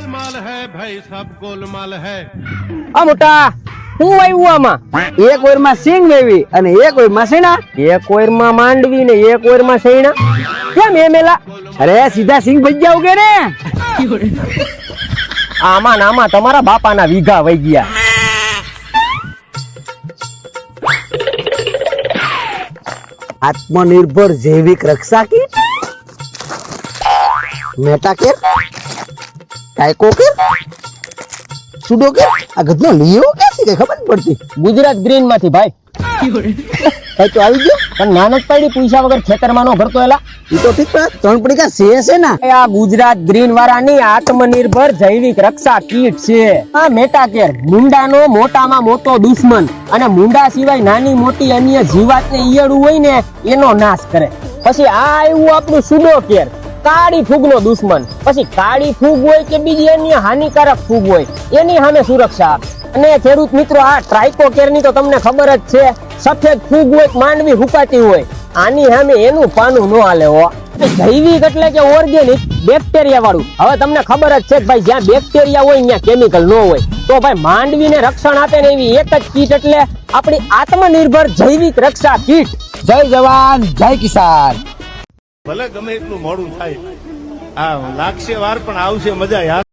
गोलमाल है भाई, सब गोलमाल है। આ મોટા હું આવ્યું આમાં એક ઓરમાં સિંગ વેવી અને એક ઓરમાં સૈણા. એક ઓરમાં માંડવી ને એક ઓરમાં સૈણા કેમ એમેલા અરે સીધા સિંગ ભજ જાવ કે ને. આમાં ને આમાં તમારા બાપાના વીઘા વહી ગયા. આત્મનિર્ભર જૈવિક રક્ષા કીટ, મેટા કેર, ટાઈકો કેર, સુડો કેર. આ ગધનો લીઓ ક્યાંથી કઈ ખબર ન પડતી. ગુજરાત ગ્રીન માંથી ભાઈ કઈ તો આવી ગયો પણ નાનક પડી પૈસા વગર ખેતરમાં નો ભરતો એલા. ઈ તો ઠીક પણ 3 પડીકા છે ને. આ ગુજરાત ગ્રીન વાળાની આત્મનિર્ભર જૈવિક રક્ષા કીટ છે. આ મેટાકેર મુંડાનો મોટામાં મોટો દુશ્મન અને મુંડા સિવાય નાની મોટી અન્ય જીવાતને ઈયળું હોય ને એનો નાશ કરે. પછી આ આવ્યું આપણું સુડો કેર, કાળી ફૂગનો દુશ્મન. પછી કાળી ફૂગ હોય કે બીજી અન્ય હાનિકારક ફૂગ હોય એની સામે સુરક્ષા આપે. અને ખેડૂત મિત્રો આ ટ્રાઇકો કેર ની તો તમને ખબર જ છે, સફેદ ફૂગ હોય માંડવી હુકાતી હોય આની સામે એનું પાનું ન હાલે હો. જૈવિક એટલે કે ઓર્ગેનિક બેક્ટેરિયા વાળું. હવે તમને ખબર જ છે કે ભાઈ જ્યાં બેક્ટેરિયા હોય ત્યાં કેમિકલ ન હોય. તો ભાઈ માંડવીને રક્ષણ આપે ને એવી એક જ કીટ એટલે આપણી આત્મનિર્ભર જૈવિક રક્ષા કીટ. જય જવાન જય કિસાન. ભલે ગમે એટલું મોડું થાય, આ લાગશે વાર પણ આવશે મજા યાર.